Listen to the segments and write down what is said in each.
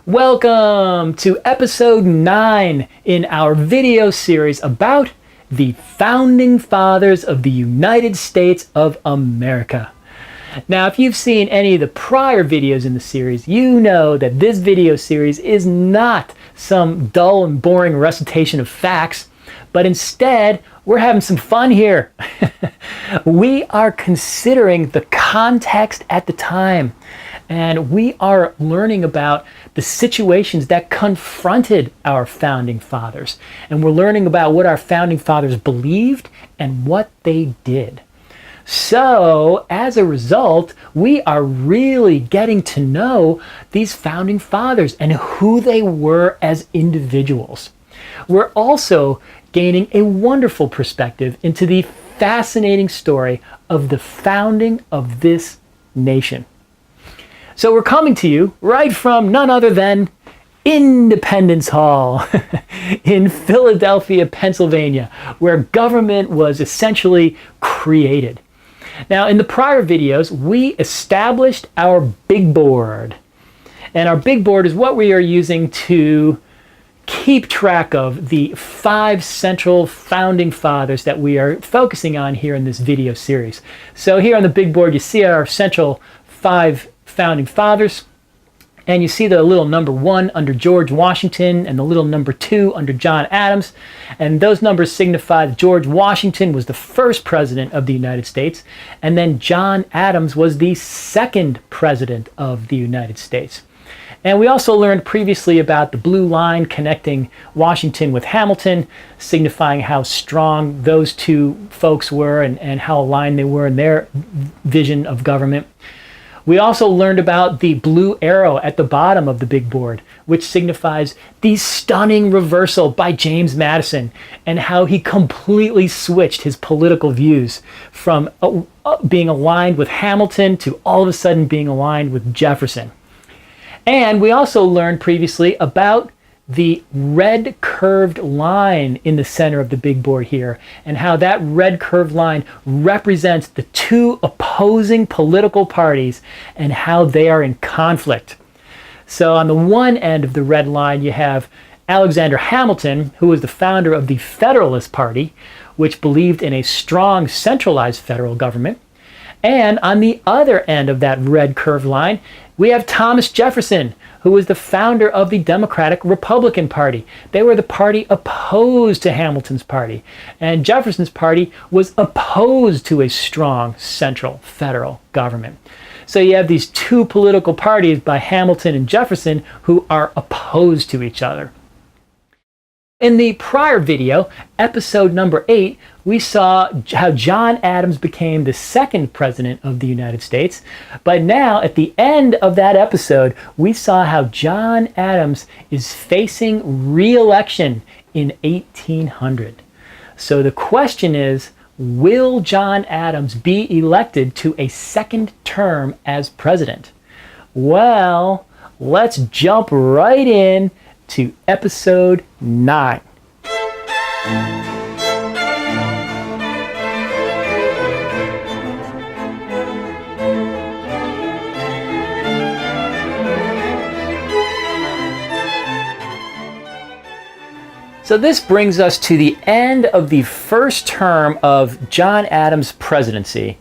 Welcome to episode 9 in our video series about the Founding Fathers of the United States of America. Now, if you've seen any of the prior videos in the series, you know that this video series is not some dull and boring recitation of facts, but instead, we're having some fun here. We are considering the context at the time, and we are learning about the situations that confronted our founding fathers. And we're learning about what our founding fathers believed and what they did. So, as a result, we are really getting to know these founding fathers and who they were as individuals. We're also gaining a wonderful perspective into the fascinating story of the founding of this nation. So we're coming to you right from none other than Independence Hall in Philadelphia, Pennsylvania, where government was essentially created. Now, in the prior videos, we established our big board. And our big board is what we are using to keep track of the 5 central founding fathers that we are focusing on here in this video series. So here on the big board, you see our central 5 founding fathers, and you see the little number 1 under George Washington and the little number 2 under John Adams. And those numbers signify that George Washington was the first president of the United States, and then John Adams was the second president of the United States. And we also learned previously about the blue line connecting Washington with Hamilton, signifying how strong those two folks were and how aligned they were in their vision of government. We also learned about the blue arrow at the bottom of the big board, which signifies the stunning reversal by James Madison and how he completely switched his political views from being aligned with Hamilton to all of a sudden being aligned with Jefferson. And we also learned previously about the red curved line in the center of the big board here, and how that red curved line represents the 2 opposing political parties and how they are in conflict. So on the one end of the red line, you have Alexander Hamilton, who was the founder of the Federalist Party, which believed in a strong centralized federal government. And on the other end of that red curved line, we have Thomas Jefferson, who was the founder of the Democratic Republican Party. They were the party opposed to Hamilton's party. And Jefferson's party was opposed to a strong central federal government. So you have these 2 political parties by Hamilton and Jefferson who are opposed to each other. In the prior video, episode number 8, we saw how John Adams became the second president of the United States. But now, at the end of that episode, we saw how John Adams is facing re-election in 1800. So the question is, will John Adams be elected to a second term as president? Well, let's jump right in to episode 9. So this brings us to the end of the first term of John Adams' presidency.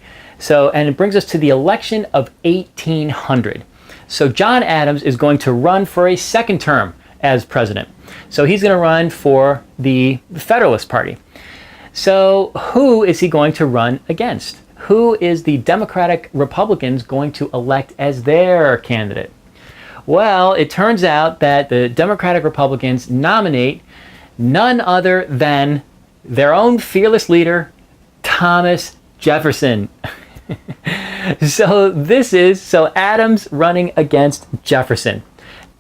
And it brings us to the election of 1800. So John Adams is going to run for a second term as president. So he's going to run for the Federalist Party. So who is he going to run against? Who is the Democratic Republicans going to elect as their candidate? Well, it turns out that the Democratic Republicans nominate none other than their own fearless leader, Thomas Jefferson. So Adams running against Jefferson.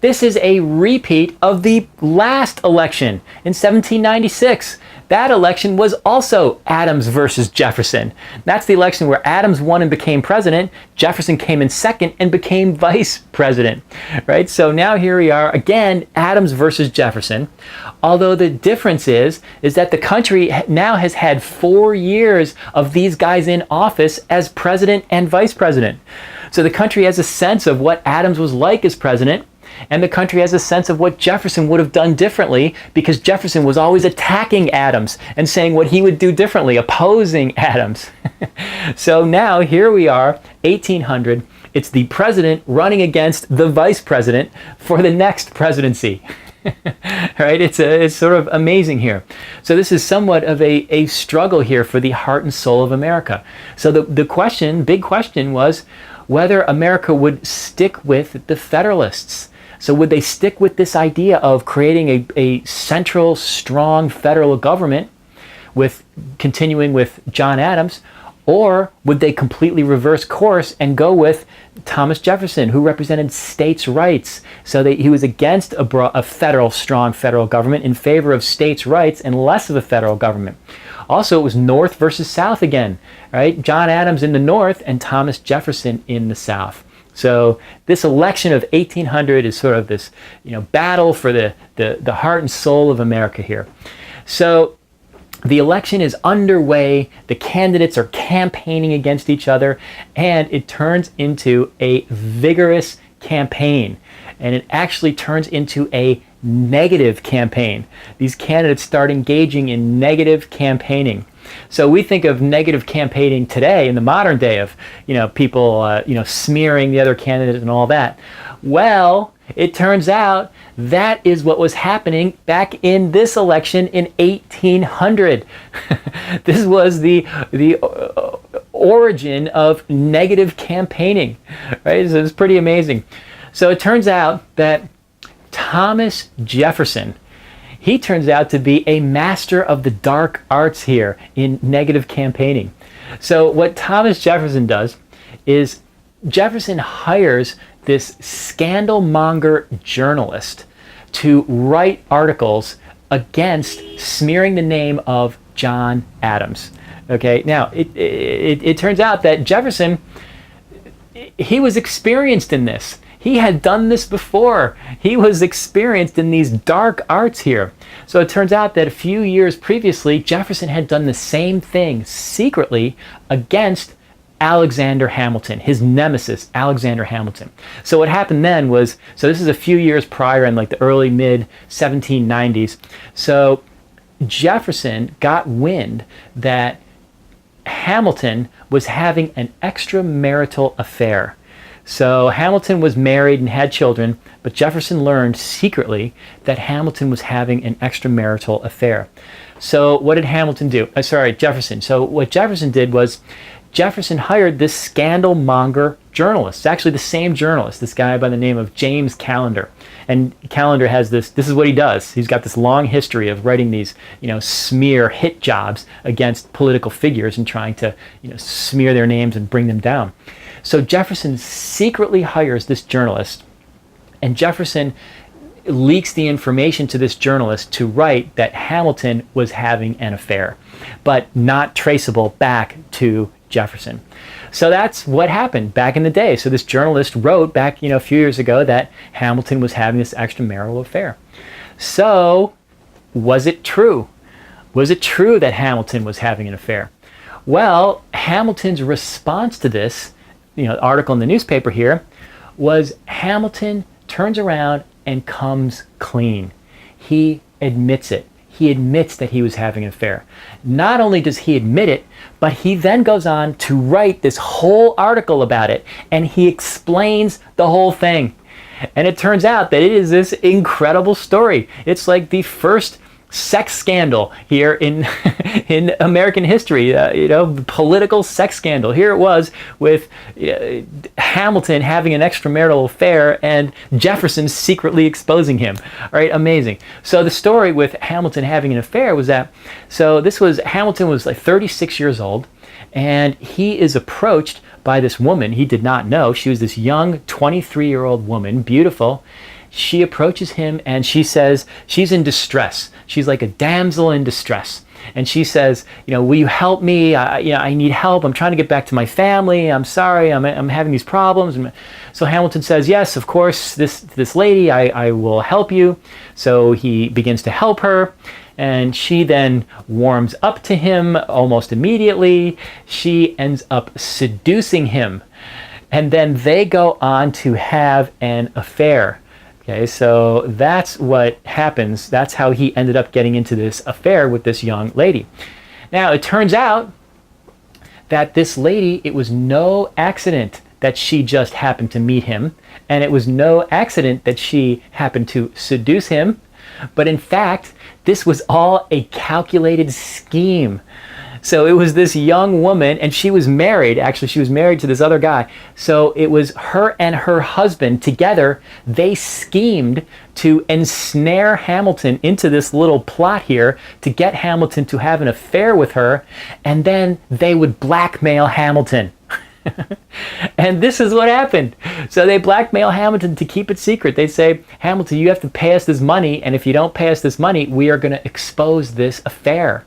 This is a repeat of the last election in 1796. That election was also Adams versus Jefferson. That's the election where Adams won and became president. Jefferson came in second and became vice president, right? So now here we are again, Adams versus Jefferson. Although the difference is that the country now has had 4 years of these guys in office as president and vice president. So the country has a sense of what Adams was like as president, And the country has a sense of what Jefferson would have done differently, because Jefferson was always attacking Adams and saying what he would do differently, opposing Adams. So now here we are, 1800. It's the president running against the vice president for the next presidency. Right? It's sort of amazing here. So this is somewhat of a struggle here for the heart and soul of America. So the big question was whether America would stick with the Federalists. So would they stick with this idea of creating a central, strong federal government continuing with John Adams, or would they completely reverse course and go with Thomas Jefferson, who represented states' rights? So he was against a strong federal government, in favor of states' rights and less of a federal government. Also, it was North versus South again, right? John Adams in the North and Thomas Jefferson in the South. So this election of 1800 is sort of this, battle for the heart and soul of America here. So the election is underway, the candidates are campaigning against each other, and it turns into a vigorous campaign. And it actually turns into a negative campaign. These candidates start engaging in negative campaigning. So we think of negative campaigning today in the modern day of, people, smearing the other candidate and all that. Well, it turns out that is what was happening back in this election in 1800. This was the origin of negative campaigning, right? So it's pretty amazing. So it turns out that Thomas Jefferson, he turns out to be a master of the dark arts here in negative campaigning. So what Thomas Jefferson does is Jefferson hires this scandal-monger journalist to write articles against smearing the name of John Adams. Okay, now it turns out that Jefferson, he was experienced in this. He had done this before. He was experienced in these dark arts here. So it turns out that a few years previously, Jefferson had done the same thing secretly against Alexander Hamilton, his nemesis, Alexander Hamilton. So what happened then was, so this is a few years prior in like the early mid 1790s. So Jefferson got wind that Hamilton was having an extramarital affair. So Hamilton was married and had children, but Jefferson learned secretly that Hamilton was having an extramarital affair. So what did Hamilton do? Jefferson. So what Jefferson did was Jefferson hired this scandal-monger journalist. It's actually the same journalist, this guy by the name of James Callender. And Callender has this is what he does. He's got this long history of writing these, smear hit jobs against political figures and trying to, smear their names and bring them down. So Jefferson secretly hires this journalist, and Jefferson leaks the information to this journalist to write that Hamilton was having an affair, but not traceable back to Jefferson. So that's what happened back in the day. So this journalist wrote back, a few years ago that Hamilton was having this extramarital affair. So was it true? Was it true that Hamilton was having an affair? Well, Hamilton's response to this, article in the newspaper here, was Hamilton turns around and comes clean. He admits it. He admits that he was having an affair. Not only does he admit it, but he then goes on to write this whole article about it, and he explains the whole thing. And it turns out that it is this incredible story. It's like the first sex scandal here in in American history, political sex scandal. Here it was with Hamilton having an extramarital affair and Jefferson secretly exposing him. All right, amazing. So the story with Hamilton having an affair was that, Hamilton was like 36 years old, and he is approached by this woman he did not know. She was this young 23-year-old woman, beautiful. She approaches him and she says she's in distress. She's like a damsel in distress. And she says, will you help me? I need help. I'm trying to get back to my family. I'm sorry. I'm having these problems. And so Hamilton says, yes, of course, this lady, I will help you. So he begins to help her. And she then warms up to him almost immediately. She ends up seducing him. And then they go on to have an affair. Okay, so that's what happens. That's how he ended up getting into this affair with this young lady. Now, it turns out that this lady, it was no accident that she just happened to meet him, and it was no accident that she happened to seduce him, but in fact, this was all a calculated scheme. So it was this young woman, and she was married. Actually, she was married to this other guy. So it was her and her husband together. They schemed to ensnare Hamilton into this little plot here to get Hamilton to have an affair with her, and then they would blackmail Hamilton. And this is what happened. So they blackmail Hamilton to keep it secret. They say, Hamilton, you have to pay us this money, and if you don't pay us this money, we are going to expose this affair.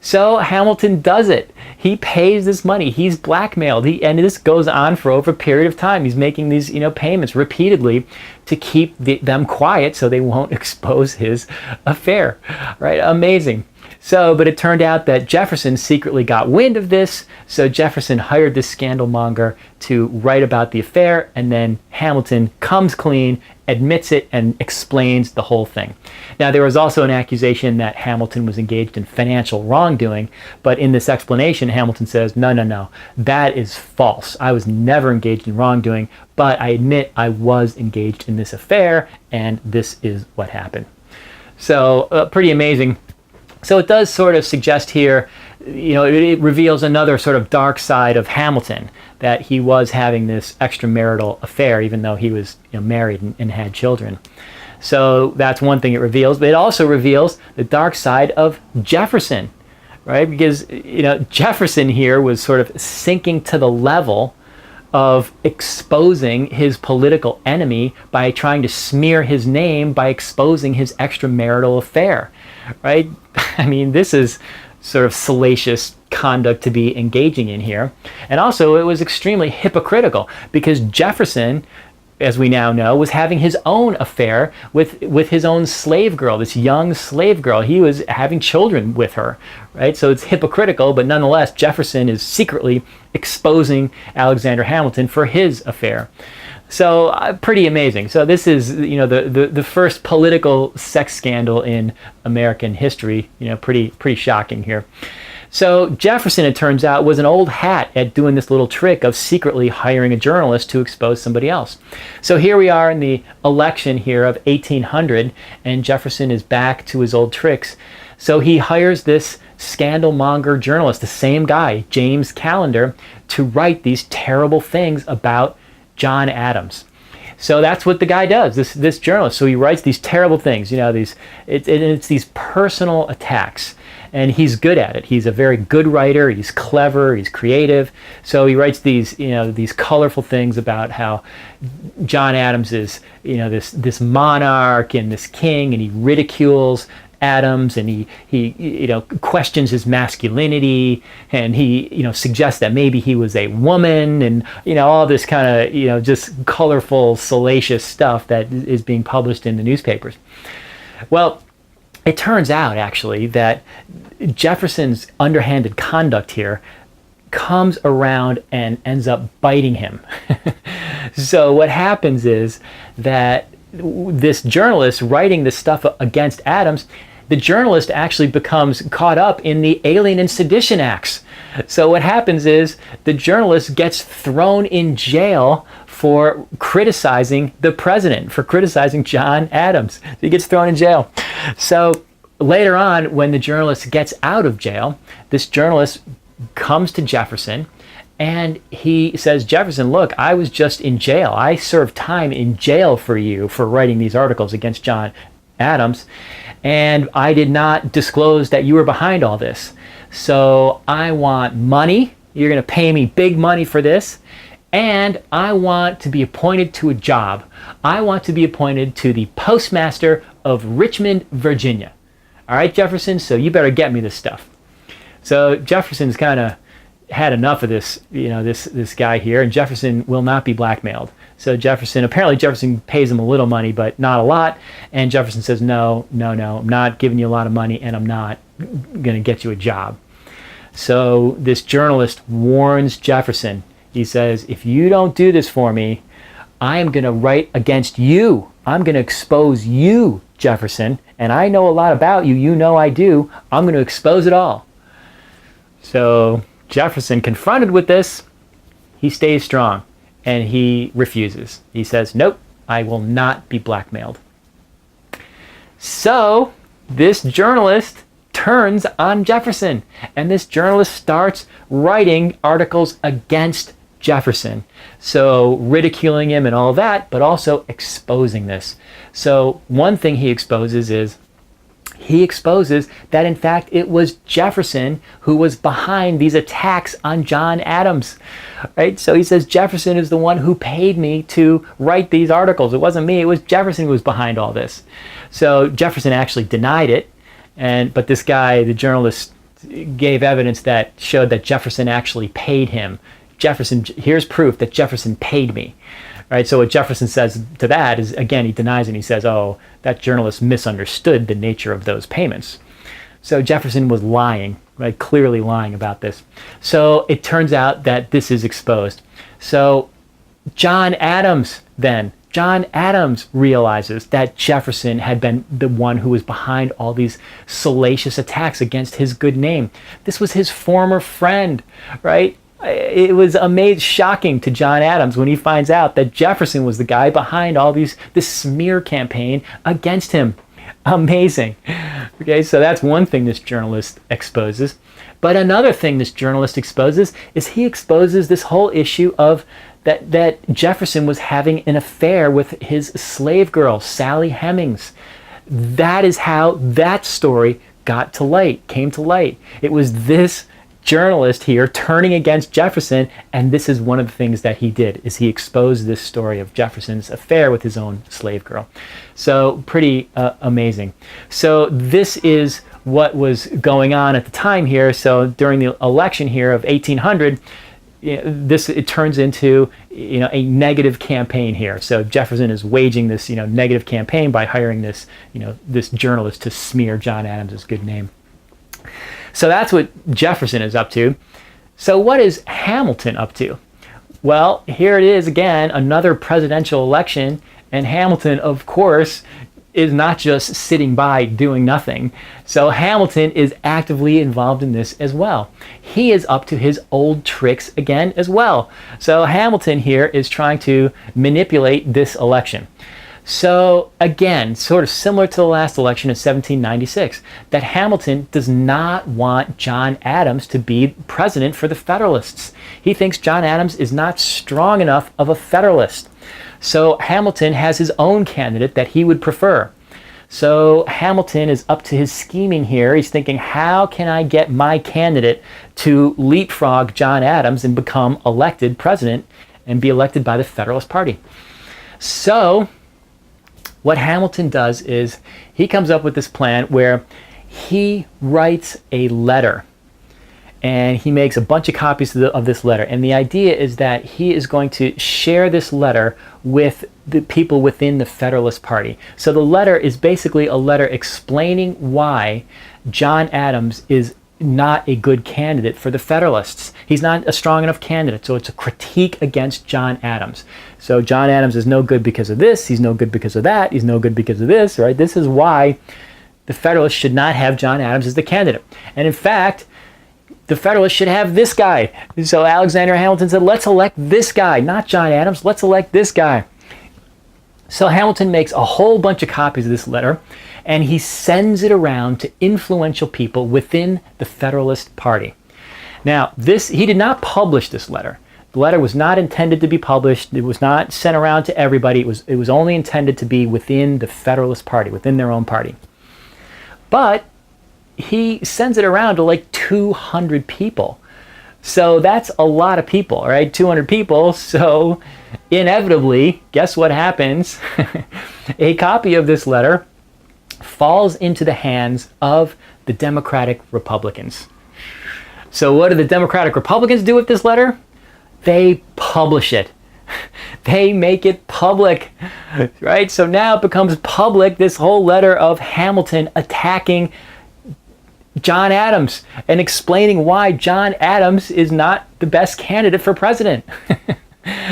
So Hamilton does it. He pays this money. He's blackmailed. And this goes on for over a period of time. He's making these, payments repeatedly to keep them quiet so they won't expose his affair. Right? Amazing. So, but it turned out that Jefferson secretly got wind of this. So Jefferson hired this scandal monger to write about the affair, and then Hamilton comes clean, admits it, and explains the whole thing. Now, there was also an accusation that Hamilton was engaged in financial wrongdoing, but in this explanation, Hamilton says, no, that is false. I was never engaged in wrongdoing, but I admit I was engaged in this affair, and this is what happened. So, pretty amazing. So it does sort of suggest here, it reveals another sort of dark side of Hamilton, that he was having this extramarital affair, even though he was married and had children. So that's one thing it reveals. But it also reveals the dark side of Jefferson, right? Because, Jefferson here was sort of sinking to the level of exposing his political enemy by trying to smear his name by exposing his extramarital affair, right? I mean, this is sort of salacious conduct to be engaging in here. And also, it was extremely hypocritical because Jefferson, as we now know, was having his own affair with his own slave girl, this young slave girl. He was having children with her, right? So it's hypocritical, but nonetheless, Jefferson is secretly exposing Alexander Hamilton for his affair. So pretty amazing. So this is, the first political sex scandal in American history. Pretty shocking here. So Jefferson, it turns out, was an old hat at doing this little trick of secretly hiring a journalist to expose somebody else. So here we are in the election here of 1800, and Jefferson is back to his old tricks. So he hires this scandalmonger journalist, the same guy, James Callender, to write these terrible things about John Adams. So that's what the guy does, this journalist. So he writes these terrible things, it's these personal attacks. And he's good at it. He's a very good writer. He's clever. He's creative. So he writes these, these colorful things about how John Adams is, this monarch and this king, and he ridicules Adams, and he questions his masculinity, and he suggests that maybe he was a woman, and all this kind of just colorful, salacious stuff that is being published in the newspapers. Well, it turns out actually that Jefferson's underhanded conduct here comes around and ends up biting him. So what happens is that this journalist writing this stuff against Adams, the journalist actually becomes caught up in the Alien and Sedition Acts. So what happens is the journalist gets thrown in jail for criticizing the president, for criticizing John Adams. He gets thrown in jail. So later on, when the journalist gets out of jail, this journalist comes to Jefferson and he says, Jefferson, look, I was just in jail. I served time in jail for you for writing these articles against John Adams, and I did not disclose that you were behind all this. So I want money. You're going to pay me big money for this. And I want to be appointed to a job. I want to be appointed to the postmaster of Richmond, Virginia. All right, Jefferson, so you better get me this stuff. So Jefferson's kind of had enough of this, this guy here, and Jefferson will not be blackmailed. So apparently Jefferson pays him a little money, but not a lot. And Jefferson says, no, I'm not giving you a lot of money, and I'm not going to get you a job. So this journalist warns Jefferson. He says, if you don't do this for me, I am going to write against you I'm going to expose you, Jefferson, and I know a lot about you. You know I do. I'm going to expose it all. So Jefferson, confronted with this, he stays strong and he refuses. He says, nope, I will not be blackmailed. So this journalist turns on Jefferson, and this journalist starts writing articles against Jefferson. So ridiculing him and all that, but also exposing this. So one thing he exposes is that in fact it was Jefferson who was behind these attacks on John Adams, right? So he says Jefferson is the one who paid me to write these articles. It wasn't me, it was Jefferson who was behind all this. So Jefferson actually denied it, but this guy, the journalist, gave evidence that showed that Jefferson actually paid him. Jefferson, here's proof that Jefferson paid me. Right, so what Jefferson says to that is, again, he denies it and he says, oh, that journalist misunderstood the nature of those payments. So Jefferson was lying, right, clearly lying about this. So it turns out that this is exposed. So John Adams realizes that Jefferson had been the one who was behind all these salacious attacks against his good name. This was his former friend, right? It was shocking to John Adams when he finds out that Jefferson was the guy behind all this smear campaign against him. Amazing. Okay, so that's one thing this journalist exposes. But another thing this journalist exposes is he exposes this whole issue of that Jefferson was having an affair with his slave girl, Sally Hemings. That is how that story came to light. It was this journalist here turning against Jefferson, and this is one of the things that he did, is he exposed this story of Jefferson's affair with his own slave girl. So pretty amazing. So this is what was going on at the time here. So during the election here of 1800, it turns into a negative campaign here. So Jefferson is waging this negative campaign by hiring this this journalist to smear John Adams' good name. So that's what Jefferson is up to. So what is Hamilton up to? Well, here it is again, another presidential election, and Hamilton, of course, is not just sitting by doing nothing. So Hamilton is actively involved in this as well. He is up to his old tricks again as well. So Hamilton here is trying to manipulate this election. So again, sort of similar to the last election in 1796, that Hamilton does not want John Adams to be president for the Federalists. He thinks John Adams is not strong enough of a Federalist. So Hamilton has his own candidate that he would prefer. So Hamilton is up to his scheming here. He's thinking, how can I get my candidate to leapfrog John Adams and become elected president and be elected by the Federalist Party? So what Hamilton does is he comes up with this plan where he writes a letter and he makes a bunch of copies of this letter. And the idea is that he is going to share this letter with the people within the Federalist Party. So the letter is basically a letter explaining why John Adams is not a good candidate for the Federalists. He's not a strong enough candidate, so it's a critique against John Adams. So John Adams is no good because of this, he's no good because of that, he's no good because of this, right? This is why the Federalists should not have John Adams as the candidate. And in fact, the Federalists should have this guy. So Alexander Hamilton said, let's elect this guy, not John Adams, let's elect this guy. So Hamilton makes a whole bunch of copies of this letter, and he sends it around to influential people within the Federalist Party. Now, he did not publish this letter. The letter was not intended to be published. It was not sent around to everybody. It was only intended to be within the Federalist Party, within their own party. But he sends it around to like 200 people. So that's a lot of people, right? 200 people. So inevitably, guess what happens? A copy of this letter falls into the hands of the Democratic Republicans. So what do the Democratic Republicans do with this letter? They publish it. They make it public, right? So now it becomes public, this whole letter of Hamilton attacking John Adams and explaining why John Adams is not the best candidate for president.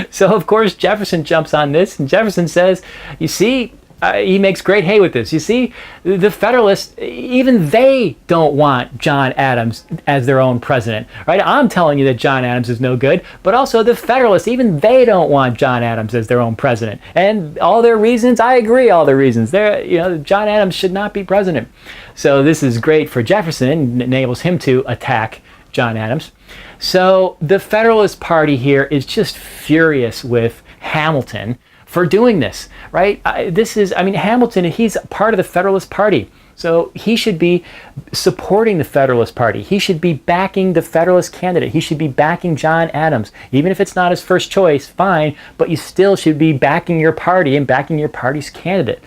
So of course Jefferson jumps on this, and Jefferson says, you see, he makes great hay with this. You see, the Federalists, even they don't want John Adams as their own president, right? I'm telling you that John Adams is no good, but also the Federalists, even they don't want John Adams as their own president. And all their reasons, I agree, all their reasons. John Adams should not be president. So this is great for Jefferson, it enables him to attack John Adams. So the Federalist Party here is just furious with Hamilton for doing this, right? Hamilton, he's part of the Federalist Party. So he should be supporting the Federalist Party. He should be backing the Federalist candidate. He should be backing John Adams. Even if it's not his first choice, fine, but you still should be backing your party and backing your party's candidate.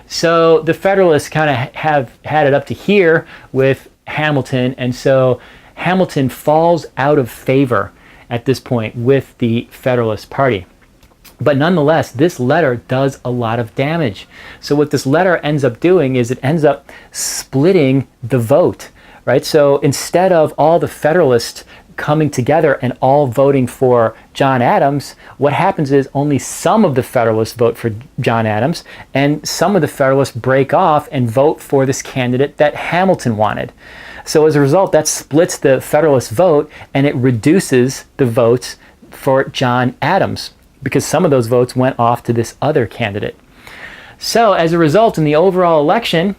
So the Federalists kind of have had it up to here with Hamilton, and so Hamilton falls out of favor at this point with the Federalist Party. But nonetheless, this letter does a lot of damage. So what this letter ends up doing is it ends up splitting the vote, right? So instead of all the Federalists coming together and all voting for John Adams, what happens is only some of the Federalists vote for John Adams, and some of the Federalists break off and vote for this candidate that Hamilton wanted. So as a result, that splits the Federalist vote, and it reduces the votes for John Adams, because some of those votes went off to this other candidate. So as a result, in the overall election,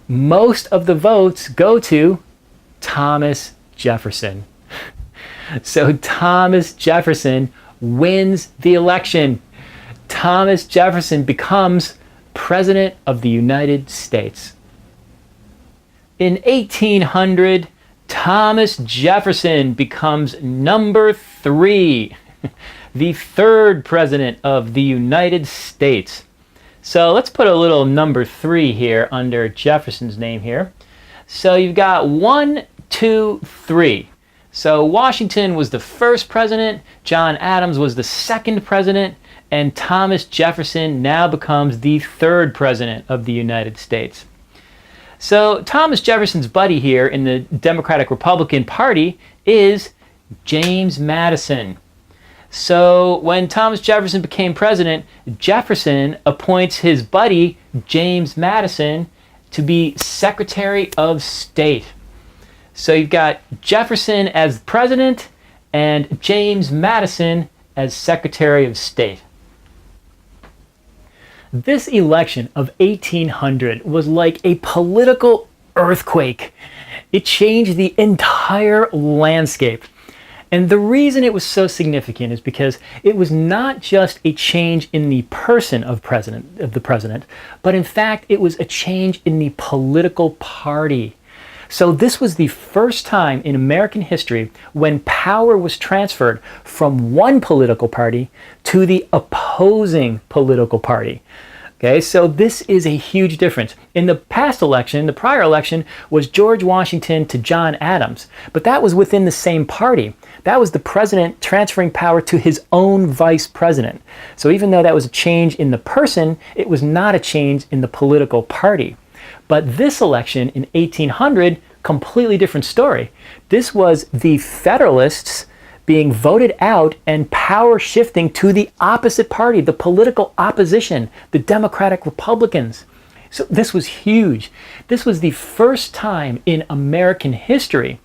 most of the votes go to Thomas Jefferson. So Thomas Jefferson wins the election. Thomas Jefferson becomes President of the United States. In 1800, Thomas Jefferson becomes number 3. The 3rd president of the United States. So let's put a little number 3 here under Jefferson's name here. So you've got 1, 2, 3. So Washington was the 1st president, John Adams was the 2nd president, and Thomas Jefferson now becomes the 3rd president of the United States. So Thomas Jefferson's buddy here in the Democratic-Republican Party is James Madison. So when Thomas Jefferson became president, Jefferson appoints his buddy, James Madison, to be Secretary of State. So you've got Jefferson as president and James Madison as Secretary of State. This election of 1800 was like a political earthquake. It changed the entire landscape. And the reason it was so significant is because it was not just a change in the person of the president, but in fact it was a change in the political party. So this was the first time in American history when power was transferred from one political party to the opposing political party. Okay, so this is a huge difference. In the past election, the prior election was George Washington to John Adams, but that was within the same party. That was the president transferring power to his own vice president. So even though that was a change in the person, it was not a change in the political party. But this election in 1800, completely different story. This was the Federalists being voted out and power shifting to the opposite party, the political opposition, the Democratic Republicans. So this was huge. This was the first time in American history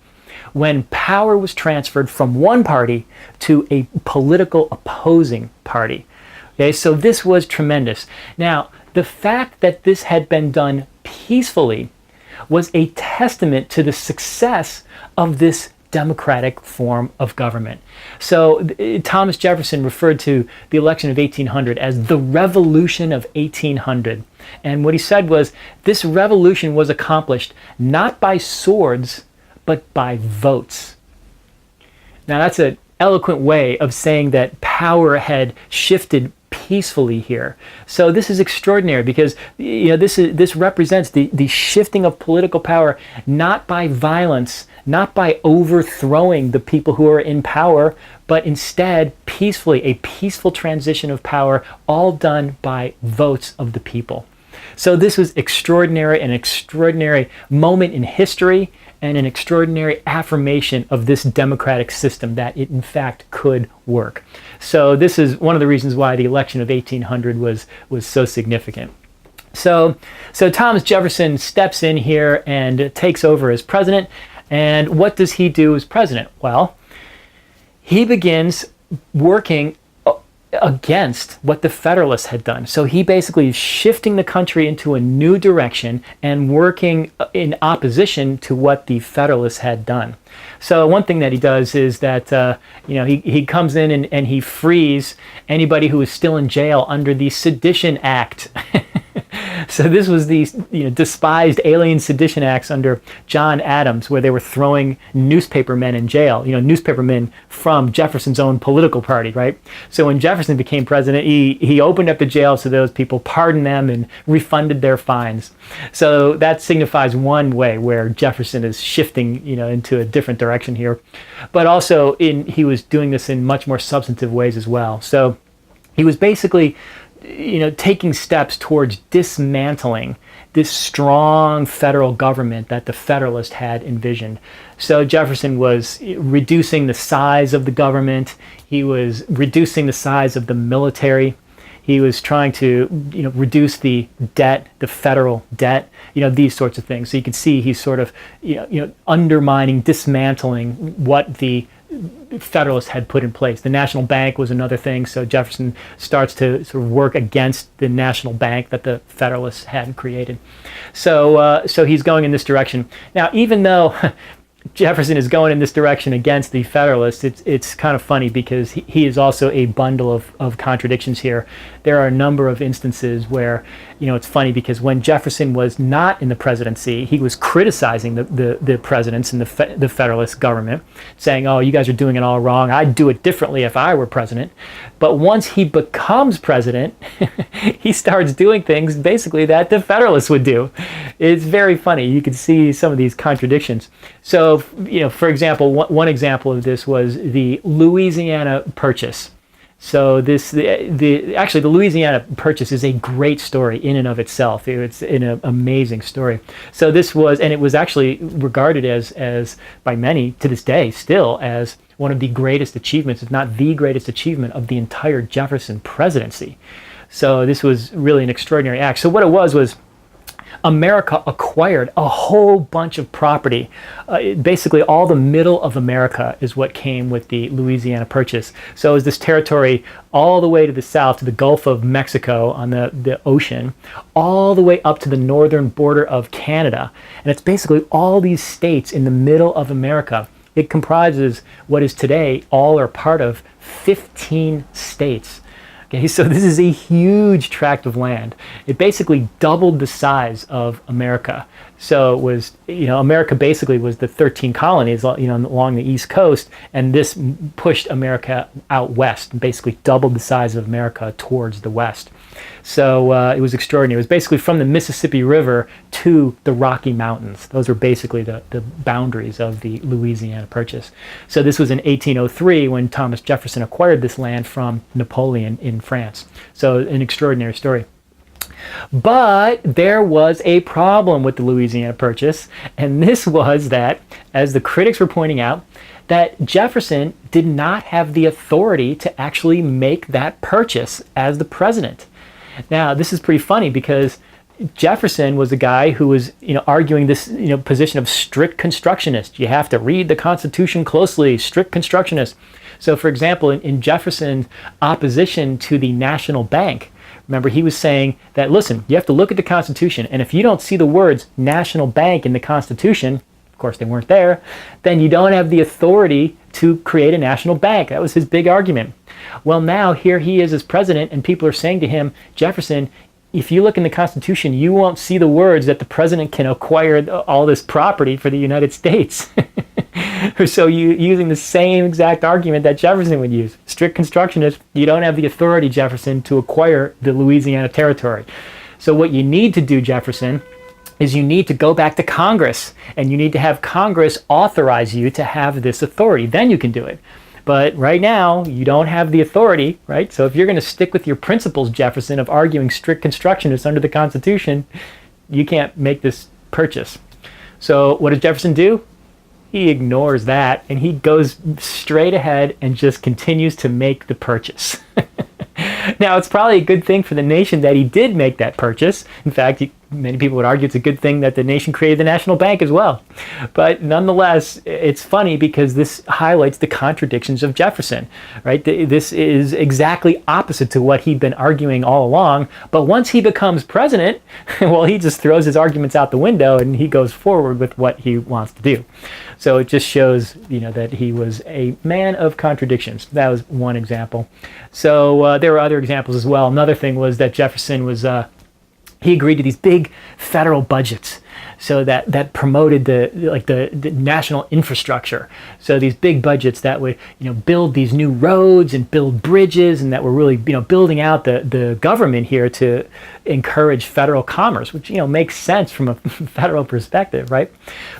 when power was transferred from one party to a political opposing party. Okay, so this was tremendous. Now, the fact that this had been done peacefully was a testament to the success of this democratic form of government. So Thomas Jefferson referred to the election of 1800 as the Revolution of 1800. And what he said was, this revolution was accomplished not by swords, but by votes. Now that's an eloquent way of saying that power had shifted peacefully here. So this is extraordinary because this represents the shifting of political power not by violence, not by overthrowing the people who are in power, but instead peacefully, a peaceful transition of power, all done by votes of the people. So this was extraordinary, an extraordinary moment in history, and an extraordinary affirmation of this democratic system that it in fact could work. So this is one of the reasons why the election of 1800 was so significant. So Thomas Jefferson steps in here and takes over as president. And what does he do as president? Well, he begins working against what the Federalists had done. So he basically is shifting the country into a new direction and working in opposition to what the Federalists had done. So one thing that he does is that he comes in and he frees anybody who is still in jail under the Sedition Act. So this was the despised Alien Sedition Acts under John Adams, where they were throwing newspapermen in jail, newspapermen from Jefferson's own political party, right? So when Jefferson became president, he opened up the jail so those people, pardoned them and refunded their fines. So that signifies one way where Jefferson is shifting, into a different direction here. But also he was doing this in much more substantive ways as well. So he was basically taking steps towards dismantling this strong federal government that the Federalists had envisioned. So Jefferson was reducing the size of the government. He was reducing the size of the military. He was trying to, reduce the debt, the federal debt, these sorts of things. So you can see he's sort of, undermining, dismantling what the Federalists had put in place. The National Bank was another thing. So Jefferson starts to sort of work against the National Bank that the Federalists had created. So he's going in this direction. Now, even though Jefferson is going in this direction against the Federalists, it's kind of funny because he is also a bundle of contradictions here. There are a number of instances where, it's funny because when Jefferson was not in the presidency, he was criticizing the presidents and the Federalist government, saying, oh, you guys are doing it all wrong. I'd do it differently if I were president. But once he becomes president, he starts doing things basically that the Federalists would do. It's very funny. You can see some of these contradictions. So, for example, one example of this was the Louisiana Purchase. So the Louisiana Purchase is a great story in and of itself. It's an amazing story. So it was actually regarded as by many to this day still as one of the greatest achievements, if not the greatest achievement of the entire Jefferson presidency. So this was really an extraordinary act. So what it was America acquired a whole bunch of property. Basically, all the middle of America is what came with the Louisiana Purchase. So it was this territory all the way to the south, to the Gulf of Mexico on the ocean, all the way up to the northern border of Canada. And it's basically all these states in the middle of America. It comprises what is today all or part of 15 states. Okay, so this is a huge tract of land. It basically doubled the size of America. So it was, America basically was the 13 colonies, along the East Coast, and this pushed America out west, and basically doubled the size of America towards the west. So it was extraordinary. It was basically from the Mississippi River to the Rocky Mountains. Those were basically the boundaries of the Louisiana Purchase. So this was in 1803 when Thomas Jefferson acquired this land from Napoleon in France. So an extraordinary story. But there was a problem with the Louisiana Purchase, and this was that, as the critics were pointing out, that Jefferson did not have the authority to actually make that purchase as the president. Now, this is pretty funny because Jefferson was the guy who was, arguing this, position of strict constructionist. You have to read the Constitution closely, strict constructionist. So, for example, in Jefferson's opposition to the National Bank, remember, he was saying that, listen, you have to look at the Constitution, and if you don't see the words National Bank in the Constitution, of course they weren't there, then you don't have the authority to create a national bank. That was his big argument. Well, now here he is as president, and people are saying to him, Jefferson, if you look in the Constitution, you won't see the words that the president can acquire all this property for the United States. So using the same exact argument that Jefferson would use. Strict constructionist, you don't have the authority, Jefferson, to acquire the Louisiana territory. So what you need to do, Jefferson, is you need to go back to Congress, and you need to have Congress authorize you to have this authority. Then you can do it. But right now, you don't have the authority, right? So if you're going to stick with your principles, Jefferson, of arguing strict constructionists under the Constitution, you can't make this purchase. So what does Jefferson do? he ignores that and he goes straight ahead and just continues to make the purchase. Now, it's probably a good thing for the nation that he did make that purchase. In fact, many people would argue it's a good thing that the nation created the national bank as well. But nonetheless, it's funny because this highlights the contradictions of Jefferson, right? This is exactly opposite to what he'd been arguing all along. But once he becomes president, well, he just throws his arguments out the window and he goes forward with what he wants to do. So it just shows, that he was a man of contradictions. That was one example. So there were other examples as well. Another thing was that Jefferson was he agreed to these big federal budgets, so that promoted the national infrastructure. So these big budgets that would build these new roads and build bridges, and that were really building out the government here to encourage federal commerce, which makes sense from a federal perspective, right?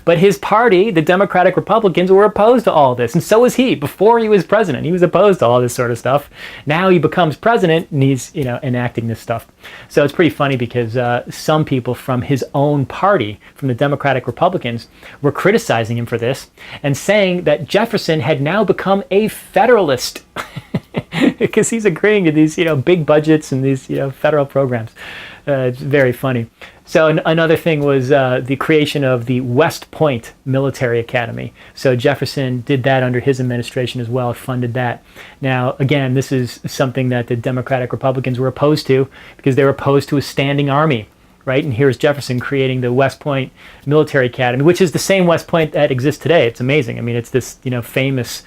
But his party, the Democratic Republicans, were opposed to all this, and so was he. Before he was president, he was opposed to all this sort of stuff. Now he becomes president, and he's enacting this stuff. So it's pretty funny because some people from his own party, from the Democratic Republicans, were criticizing him for this and saying that Jefferson had now become a Federalist because he's agreeing to these big budgets and these federal programs. It's very funny. So another thing was the creation of the West Point Military Academy. So Jefferson did that under his administration as well, funded that. Now, again, this is something that the Democratic Republicans were opposed to because they were opposed to a standing army, right? And here's Jefferson creating the West Point Military Academy, which is the same West Point that exists today. It's amazing. I mean, it's this famous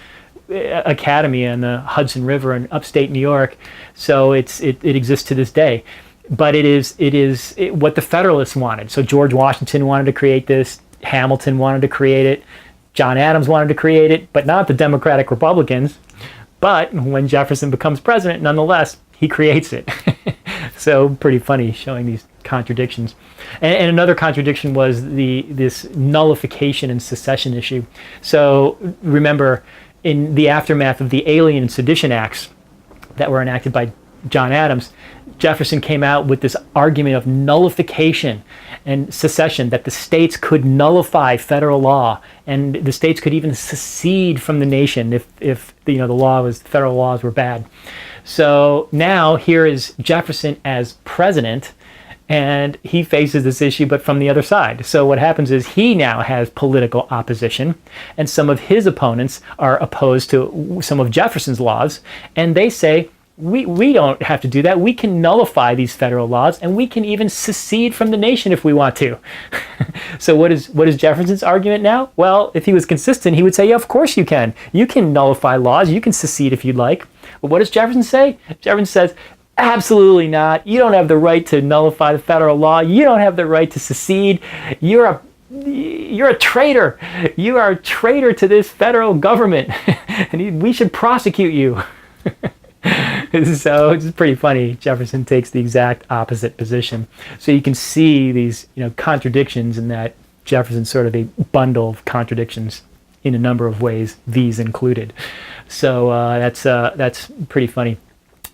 academy on the Hudson River in upstate New York. So it exists to this day. But it is what the Federalists wanted. So George Washington wanted to create this. Hamilton wanted to create it. John Adams wanted to create it, but not the Democratic Republicans. But when Jefferson becomes president, nonetheless, he creates it. So pretty funny, showing these contradictions. And another contradiction was this nullification and secession issue. So remember, in the aftermath of the Alien and Sedition Acts that were enacted by John Adams, Jefferson came out with this argument of nullification and secession, that the states could nullify federal law, and the states could even secede from the nation if the federal laws were bad. So now here is Jefferson as president, and he faces this issue, but from the other side. So what happens is he now has political opposition, and some of his opponents are opposed to some of Jefferson's laws, and they say, we don't have to do that. We can nullify these federal laws, and we can even secede from the nation if we want to. So what is Jefferson's argument now? Well, if he was consistent, he would say, yeah, of course you can. You can nullify laws. You can secede if you'd like. But what does Jefferson say? Jefferson says, absolutely not. You don't have the right to nullify the federal law. You don't have the right to secede. You're a traitor. You are a traitor to this federal government, and we should prosecute you. So it's pretty funny. Jefferson takes the exact opposite position. So you can see these, contradictions in that Jefferson's sort of a bundle of contradictions in a number of ways, these included. So that's pretty funny.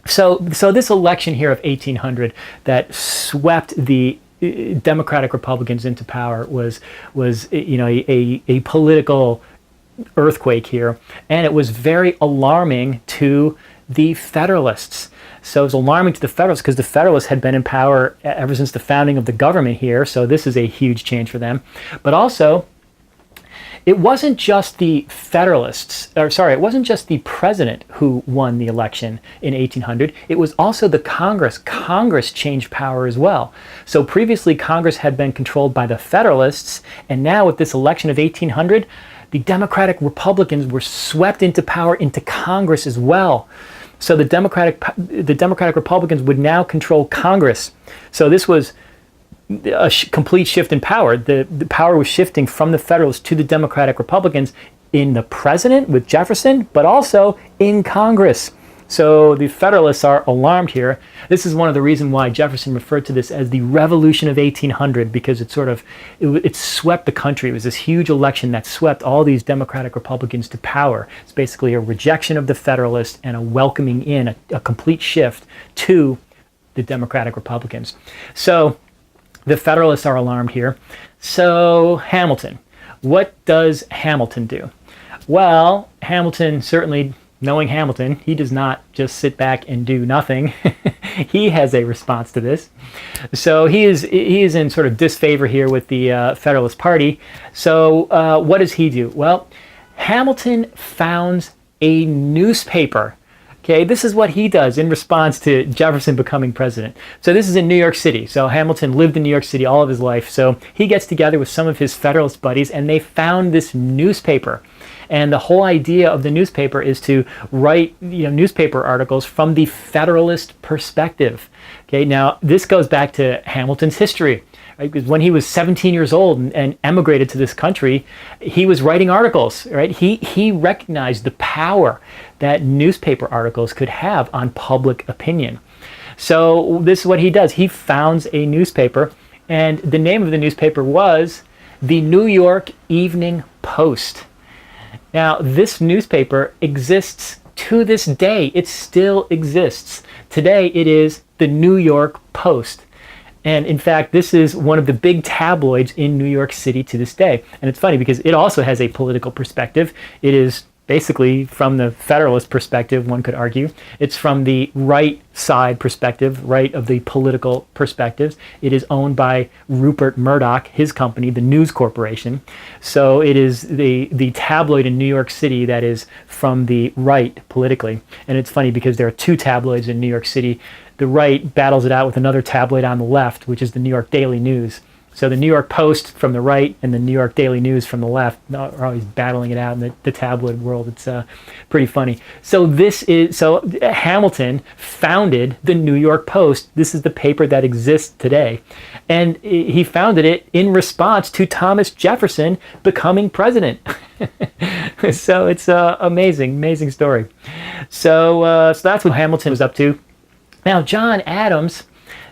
So this election here of 1800 that swept the Democratic Republicans into power was a political earthquake here, and it was very alarming to the Federalists. So it was alarming to the Federalists because the Federalists had been in power ever since the founding of the government here. So this is a huge change for them. But also, it wasn't just the it wasn't just the president who won the election in 1800. It was also the Congress. Congress changed power as well. So previously, Congress had been controlled by the Federalists, and now with this election of 1800, the Democratic Republicans were swept into power into Congress as well. So the Democratic Republicans would now control Congress. So this was a complete shift in power. The power was shifting from the Federalists to the Democratic Republicans in the president with Jefferson, but also in Congress. So the Federalists are alarmed here. This is one of the reasons why Jefferson referred to this as the Revolution of 1800, because it swept the country. It was this huge election that swept all these Democratic Republicans to power. It's basically a rejection of the Federalists and a welcoming in, a complete shift to the Democratic Republicans. So the Federalists are alarmed here. So Hamilton. what does Hamilton do? Well, Hamilton, certainly knowing Hamilton, he does not just sit back and do nothing. He has a response to this. So he is in sort of disfavor here with the Federalist Party. So what does he do? Well, Hamilton founds a newspaper. Okay, this is what he does in response to Jefferson becoming president. So this is in New York City. So Hamilton lived in New York City all of his life. So he gets together with some of his Federalist buddies and they found this newspaper. And the whole idea of the newspaper is to write, newspaper articles from the Federalist perspective. Okay, now this goes back to Hamilton's history. Right? Because when he was 17 years old and emigrated to this country, he was writing articles. Right? He recognized the power that newspaper articles could have on public opinion. So this is what he does. He founds a newspaper, and the name of the newspaper was the New York Evening Post. Now, this newspaper exists to this day. It still exists. Today, it is the New York Post. And in fact, this is one of the big tabloids in New York City to this day. And it's funny because it also has a political perspective. It is basically from the Federalist perspective, one could argue. It's from the right side perspective, right of the political perspectives. It is owned by Rupert Murdoch, his company, the News Corporation. So it is the tabloid in New York City that is from the right politically. And it's funny because there are two tabloids in New York City. The right battles it out with another tabloid on the left, which is the New York Daily News. So the New York Post from the right and the New York Daily News from the left are always battling it out in the tabloid world. It's pretty funny. So Hamilton founded the New York Post. This is the paper that exists today. And he founded it in response to Thomas Jefferson becoming president. So it's an amazing story. So that's what Hamilton was up to. Now, John Adams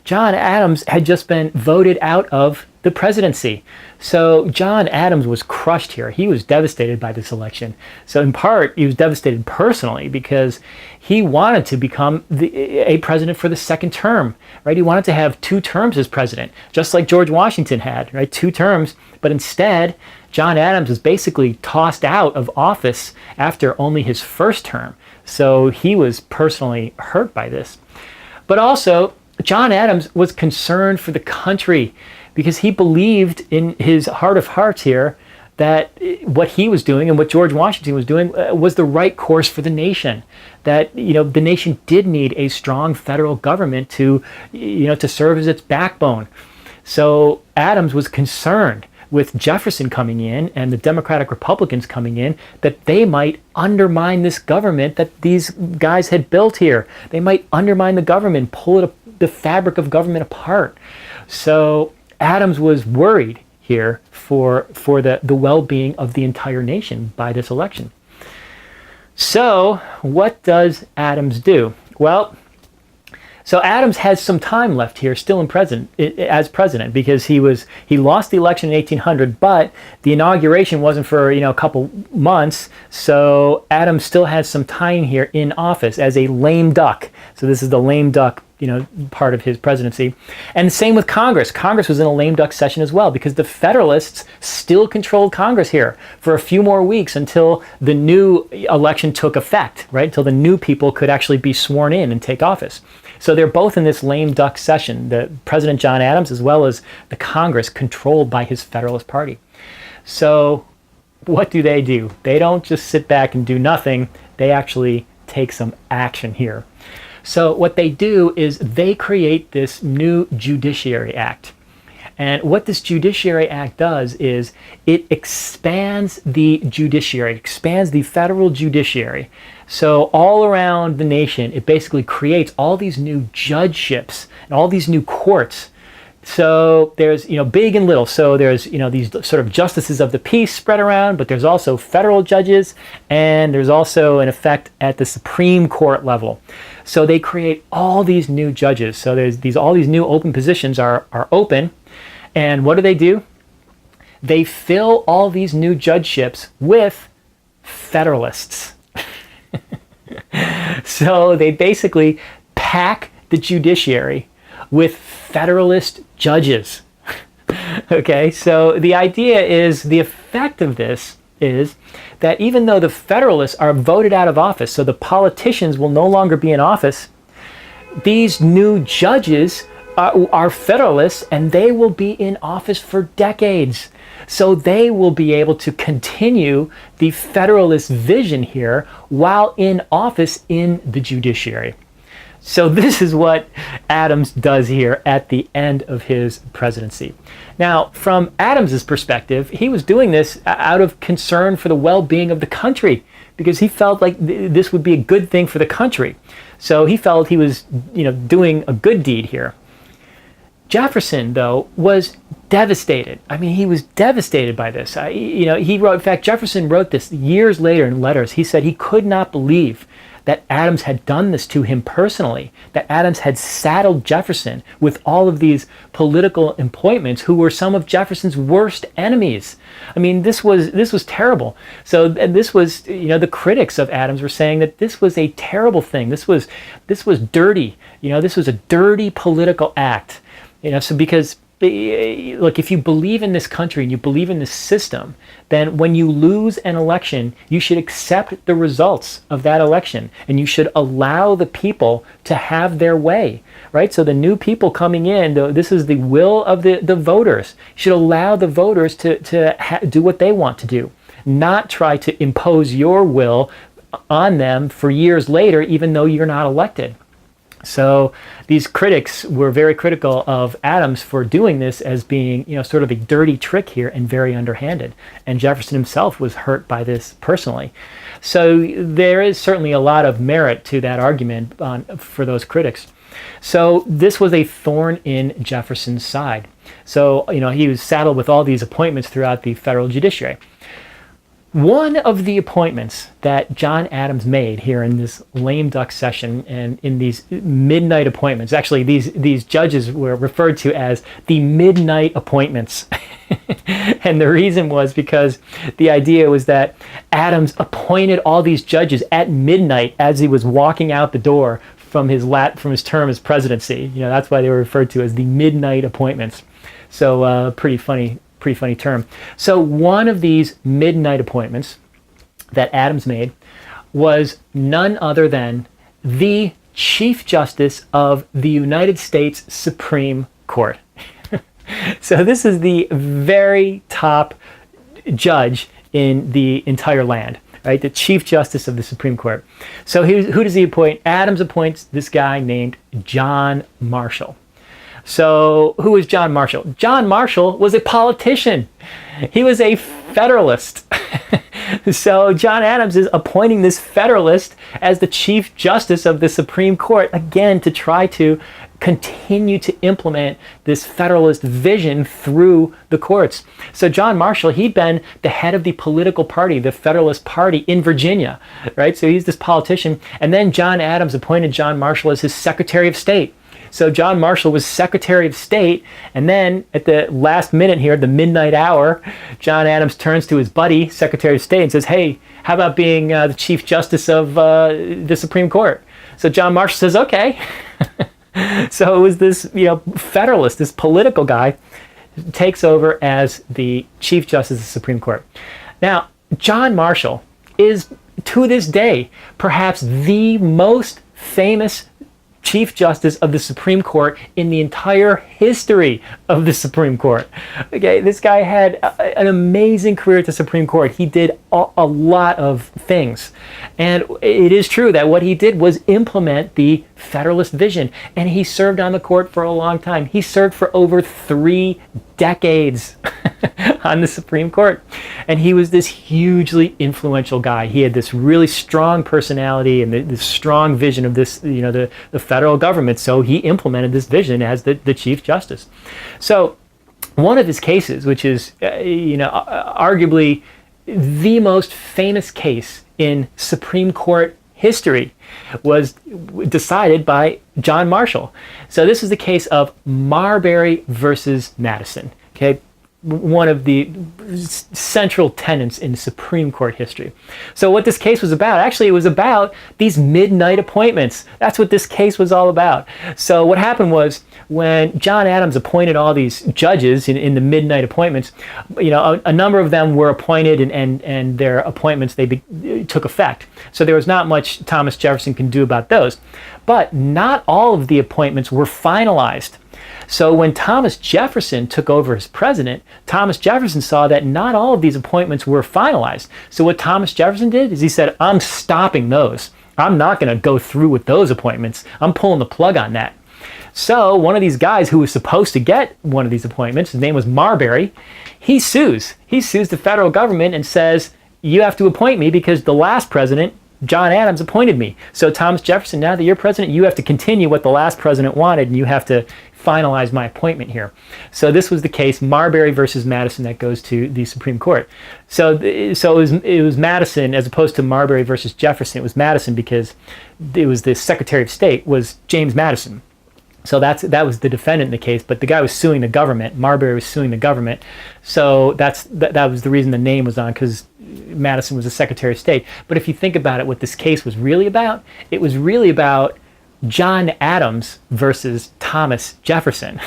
had just been voted out of the presidency. So John Adams was crushed here. He was devastated by this election. So in part, he was devastated personally because he wanted to become a president for the second term, right? He wanted to have 2 terms as president, just like George Washington had, right? 2 terms. But instead, John Adams was basically tossed out of office after only his first term. So he was personally hurt by this. But also, John Adams was concerned for the country because he believed in his heart of hearts here that what he was doing and what George Washington was doing was the right course for the nation. That the nation did need a strong federal government to serve as its backbone. So Adams was concerned with Jefferson coming in and the Democratic Republicans coming in that they might undermine this government that these guys had built here. They might undermine the government, pull the fabric of government apart. So Adams was worried here for the well-being of the entire nation by this election. So what does Adams do? Well, so Adams has some time left here still as president because he lost the election in 1800, but the inauguration wasn't for a couple months. So Adams still has some time here in office as a lame duck. So this is the lame duck part of his presidency. And same with Congress. Congress was in a lame duck session as well because the Federalists still controlled Congress here for a few more weeks until the new election took effect, right? Until the new people could actually be sworn in and take office. So they're both in this lame duck session, the President John Adams as well as the Congress controlled by his Federalist Party. So what do? They don't just sit back and do nothing. They actually take some action here. So what they do is they create this new Judiciary Act. And what this Judiciary Act does is it expands the judiciary, expands the federal judiciary. So all around the nation, it basically creates all these new judgeships and all these new courts. So there's, big and little. So there's, these sort of justices of the peace spread around, but there's also federal judges, and there's also an effect at the Supreme Court level. So they create all these new judges. So there's all these new open positions are open. And what do? They fill all these new judgeships with Federalists. So they basically pack the judiciary with Federalist judges. Okay, so the idea is the effect of this is that even though the Federalists are voted out of office, so the politicians will no longer be in office, these new judges are Federalists, and they will be in office for decades. So they will be able to continue the Federalist vision here while in office in the judiciary. So this is what Adams does here at the end of his presidency. Now, from Adams's perspective, he was doing this out of concern for the well-being of the country, because he felt like this would be a good thing for the country. So he felt he was, doing a good deed here. Jefferson, though, was devastated. I mean, he was devastated by this. He wrote, in fact, Jefferson wrote this years later in letters. He said he could not believe that Adams had done this to him personally, that Adams had saddled Jefferson with all of these political appointments who were some of Jefferson's worst enemies. I mean, this was terrible. So, and this was, the critics of Adams were saying that this was a terrible thing. This was dirty. This was a dirty political act. So because, look, if you believe in this country and you believe in this system, then when you lose an election, you should accept the results of that election, and you should allow the people to have their way, right? So the new people coming in, this is the will of the voters. You should allow the voters to do what they want to do, not try to impose your will on them for years later, even though you're not elected. So these critics were very critical of Adams for doing this as being, sort of a dirty trick here and very underhanded. And Jefferson himself was hurt by this personally. So there is certainly a lot of merit to that argument for those critics. So this was a thorn in Jefferson's side. So, he was saddled with all these appointments throughout the federal judiciary. One of the appointments that John Adams made here in this lame duck session and in these midnight appointments, actually these judges were referred to as the midnight appointments. And the reason was because the idea was that Adams appointed all these judges at midnight as he was walking out the door from his term as presidency. That's why they were referred to as the midnight appointments. So pretty funny term. So one of these midnight appointments that Adams made was none other than the Chief Justice of the United States Supreme Court. So this is the very top judge in the entire land, right? The Chief Justice of the Supreme Court. So who does he appoint? Adams appoints this guy named John Marshall. So who was John Marshall? John Marshall was a politician. He was a Federalist. So John Adams is appointing this Federalist as the Chief Justice of the Supreme Court, again, to try to continue to implement this Federalist vision through the courts. So John Marshall, he'd been the head of the political party, the Federalist Party in Virginia, right? So he's this politician. And then John Adams appointed John Marshall as his Secretary of State. So John Marshall was Secretary of State, and then at the last minute here, the midnight hour, John Adams turns to his buddy, Secretary of State, and says, hey, how about being the Chief Justice of the Supreme Court? So John Marshall says, okay. So it was this, Federalist, this political guy, takes over as the Chief Justice of the Supreme Court. Now, John Marshall is, to this day, perhaps the most famous Chief Justice of the Supreme Court in the entire history of the Supreme Court. Okay, this guy had an amazing career at the Supreme Court. He did a lot of things. And it is true that what he did was implement the Federalist vision. And he served on the court for a long time. He served for over 3 decades on the Supreme Court. And he was this hugely influential guy. He had this really strong personality and this strong vision of this, the federal government. So he implemented this vision as the Chief Justice. So one of his cases, which is, arguably the most famous case in Supreme Court history, was decided by John Marshall. So this is the case of Marbury versus Madison. Okay, one of the central tenets in Supreme Court history. So what this case was about, actually it was about these midnight appointments. That's what this case was all about. So what happened was, when John Adams appointed all these judges in the midnight appointments, a number of them were appointed and their appointments, took effect. So there was not much Thomas Jefferson can do about those. But not all of the appointments were finalized. So when Thomas Jefferson took over as president, Thomas Jefferson saw that not all of these appointments were finalized. So what Thomas Jefferson did is he said, I'm stopping those. I'm not going to go through with those appointments. I'm pulling the plug on that. So one of these guys who was supposed to get one of these appointments, his name was Marbury, he sues. He sues the federal government and says, you have to appoint me because the last president, John Adams, appointed me. So Thomas Jefferson, now that you're president, you have to continue what the last president wanted, and you have to finalize my appointment here. So this was the case, Marbury versus Madison, that goes to the Supreme Court. So it was Madison as opposed to Marbury versus Jefferson. It was Madison because it was the Secretary of State was James Madison. So that was the defendant in the case, but the guy was suing the government. Marbury was suing the government. So that was the reason the name was on, because Madison was the Secretary of State. But if you think about it, what this case was really about, it was really about John Adams versus Thomas Jefferson,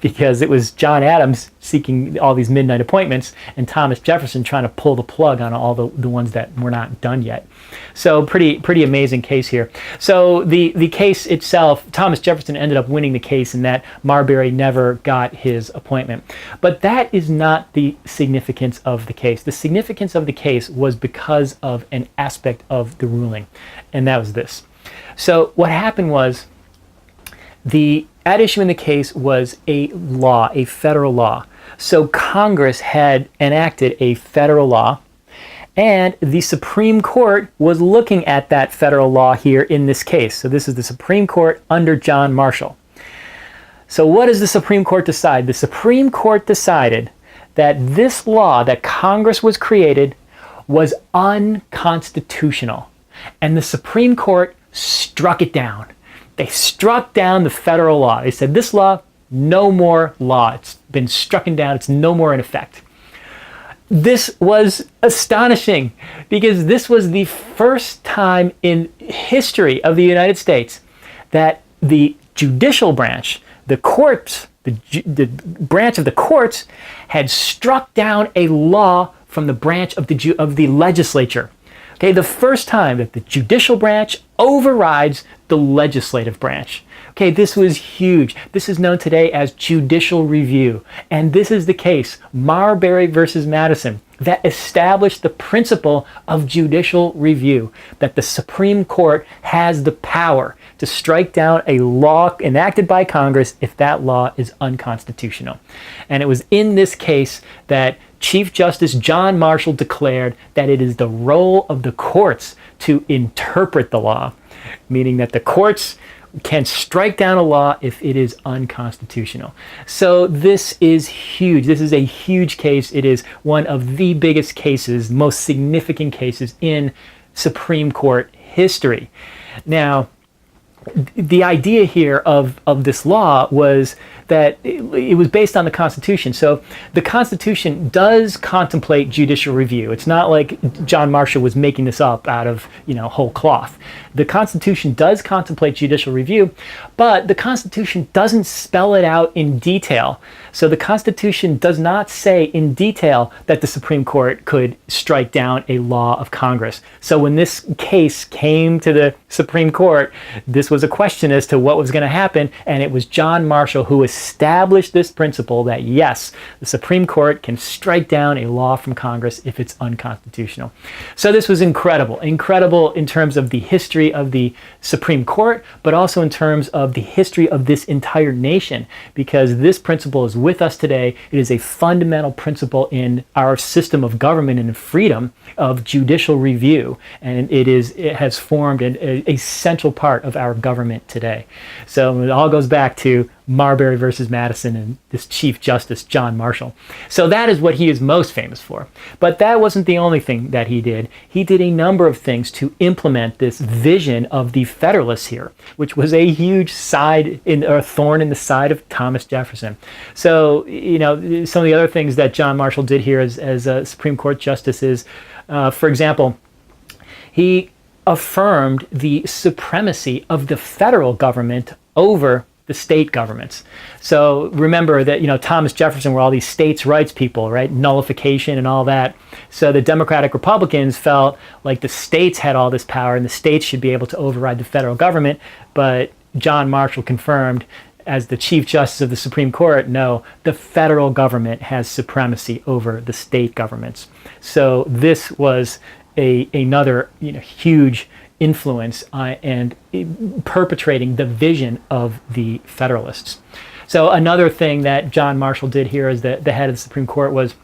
because it was John Adams seeking all these midnight appointments and Thomas Jefferson trying to pull the plug on all the ones that were not done yet. So pretty amazing case here. So the case itself, Thomas Jefferson ended up winning the case, and that Marbury never got his appointment. But that is not the significance of the case. The significance of the case was because of an aspect of the ruling, and that was this. So what happened was, at issue in the case was a law, a federal law. So Congress had enacted a federal law, and the Supreme Court was looking at that federal law here in this case. So this is the Supreme Court under John Marshall. So what does the Supreme Court decide? The Supreme Court decided that this law that Congress was created was unconstitutional, and the Supreme Court struck it down. They struck down the federal law. They said, this law, no more law. It's been struck down. It's no more in effect. This was astonishing, because this was the first time in history of the United States that the judicial branch, the courts, the branch of the courts, had struck down a law from the branch of the legislature. Okay, the first time that the judicial branch overrides the legislative branch. Okay, this was huge. This is known today as judicial review. And this is the case, Marbury versus Madison, that established the principle of judicial review, that the Supreme Court has the power to strike down a law enacted by Congress if that law is unconstitutional. And it was in this case that Chief Justice John Marshall declared that it is the role of the courts to interpret the law, meaning that the courts can strike down a law if it is unconstitutional. So this is huge. This is a huge case. It is one of the biggest cases, most significant cases in Supreme Court history. Now, the idea here of this law was that it was based on the Constitution. So the Constitution does contemplate judicial review. It's not like John Marshall was making this up out of, whole cloth. The Constitution does contemplate judicial review, but the Constitution doesn't spell it out in detail. So the Constitution does not say in detail that the Supreme Court could strike down a law of Congress. So when this case came to the Supreme Court, this was a question as to what was going to happen, and it was John Marshall who established this principle that yes, the Supreme Court can strike down a law from Congress if it's unconstitutional. So this was incredible in terms of the history of the Supreme Court, but also in terms of the history of this entire nation, because this principle is with us today. It is a fundamental principle in our system of government and freedom of judicial review, and it has formed a central part of our government today. So it all goes back to Marbury versus Madison and this Chief Justice, John Marshall. So that is what he is most famous for. But that wasn't the only thing that he did. He did a number of things to implement this vision of the Federalists here, which was a huge thorn in the side of Thomas Jefferson. So, some of the other things that John Marshall did here as a Supreme Court justice is, for example, he affirmed the supremacy of the federal government over the state governments. So remember that, Thomas Jefferson were all these states' rights people, right? Nullification and all that. So the Democratic Republicans felt like the states had all this power and the states should be able to override the federal government. But John Marshall confirmed, as the Chief Justice of the Supreme Court, no, the federal government has supremacy over the state governments. So this was another huge influence and perpetrating the vision of the Federalists. So another thing that John Marshall did here as the head of the Supreme Court was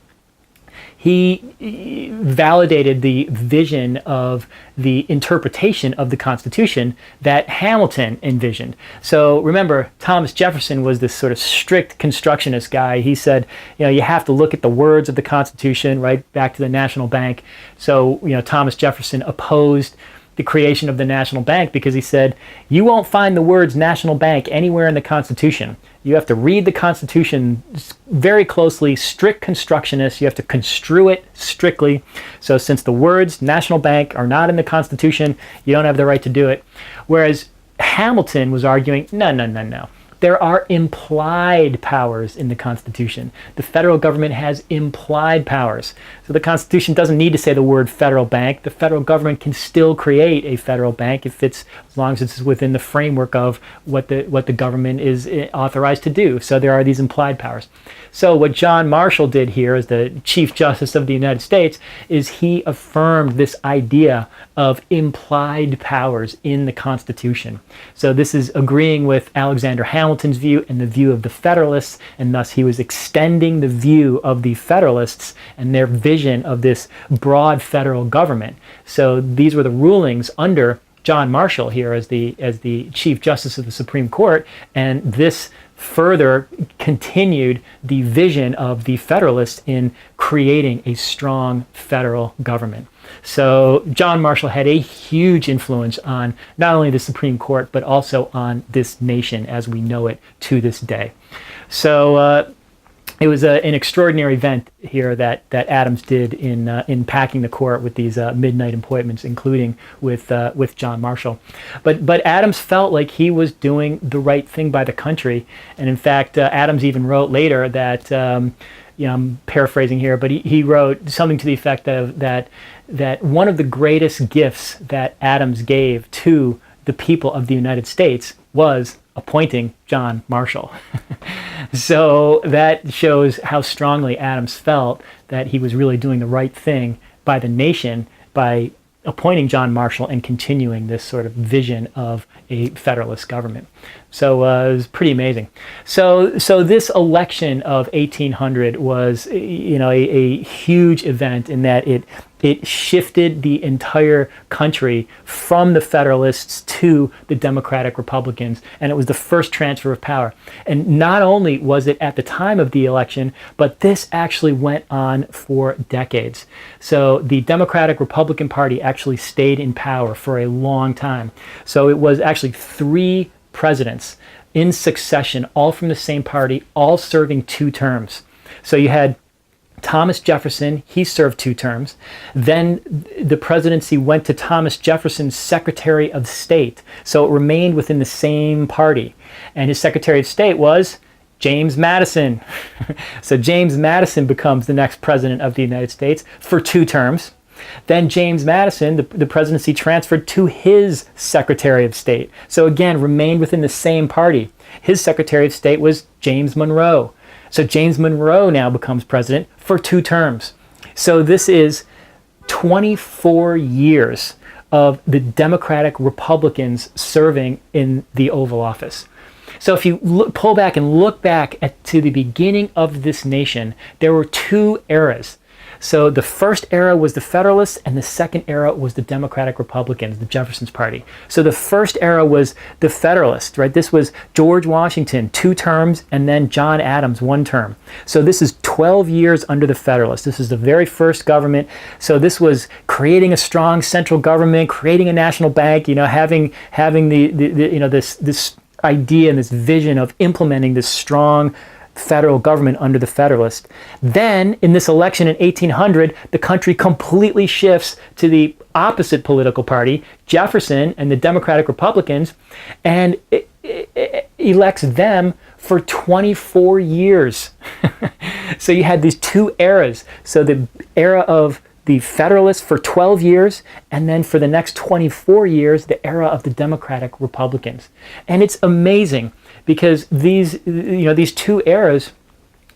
he validated the vision of the interpretation of the Constitution that Hamilton envisioned. So remember, Thomas Jefferson was this sort of strict constructionist guy. He said, you have to look at the words of the Constitution, right back to the National Bank. So, Thomas Jefferson opposed the creation of the National Bank because he said, you won't find the words National Bank anywhere in the Constitution. You have to read the Constitution very closely, strict constructionist. You have to construe it strictly. So since the words National Bank are not in the Constitution, you don't have the right to do it. Whereas Hamilton was arguing, no. There are implied powers in the Constitution. The federal government has implied powers. So the Constitution doesn't need to say the word federal bank. The federal government can still create a federal bank if it's, as long as it's within the framework of what the government is authorized to do. So there are these implied powers. So what John Marshall did here as the Chief Justice of the United States is he affirmed this idea of implied powers in the Constitution. So this is agreeing with Alexander Hamilton's view and the view of the Federalists, and thus he was extending the view of the Federalists and their vision of this broad federal government. So these were the rulings under John Marshall here as the Chief Justice of the Supreme Court, and this further continued the vision of the Federalists in creating a strong federal government. So John Marshall had a huge influence on not only the Supreme Court, but also on this nation as we know it to this day. So it was an extraordinary event here that Adams did in packing the court with these midnight appointments, including with John Marshall. But Adams felt like he was doing the right thing by the country, and in fact, Adams even wrote later that, I'm paraphrasing here, but he wrote something to the effect of that one of the greatest gifts that Adams gave to the people of the United States was appointing John Marshall. So that shows how strongly Adams felt that he was really doing the right thing by the nation by appointing John Marshall and continuing this sort of vision of a Federalist government. So it was pretty amazing. So this election of 1800 was, a huge event in that it shifted the entire country from the Federalists to the Democratic Republicans, and it was the first transfer of power. And not only was it at the time of the election, but this actually went on for decades. So the Democratic Republican Party actually stayed in power for a long time. So it was actually 3 presidents in succession, all from the same party, all serving 2 terms. So you had Thomas Jefferson, he served 2 terms. Then the presidency went to Thomas Jefferson's Secretary of State. So it remained within the same party. And his Secretary of State was James Madison. So James Madison becomes the next president of the United States for 2 terms. Then James Madison, the presidency transferred to his Secretary of State. So again, remained within the same party. His Secretary of State was James Monroe. So James Monroe now becomes president for 2 terms. So this is 24 years of the Democratic Republicans serving in the Oval Office. So if you pull back and look back to the beginning of this nation, there were 2 eras. So the first era was the Federalists, and the second era was the Democratic Republicans, the Jefferson's party. So the first era was the Federalists, right? This was George Washington, 2 terms, and then John Adams, 1 term. So this is 12 years under the Federalists. This is the very first government. So this was creating a strong central government, creating a national bank, having this idea and this vision of implementing this strong federal government under the Federalists. Then in this election in 1800, the country completely shifts to the opposite political party, Jefferson and the Democratic Republicans, and it elects them for 24 years. So you had these 2 eras. So the era of the Federalists for 12 years, and then for the next 24 years, the era of the Democratic Republicans. And it's amazing because these 2 eras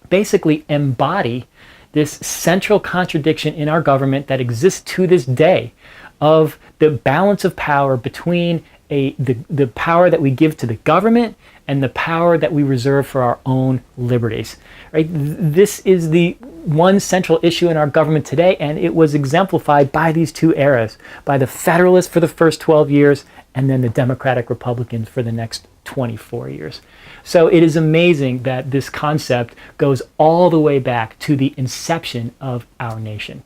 basically embody this central contradiction in our government that exists to this day of the balance of power between the power that we give to the government and the power that we reserve for our own liberties. Right? This is the one central issue in our government today, and it was exemplified by these 2 eras, by the Federalists for the first 12 years, and then the Democratic Republicans for the next 24 years. So it is amazing that this concept goes all the way back to the inception of our nation.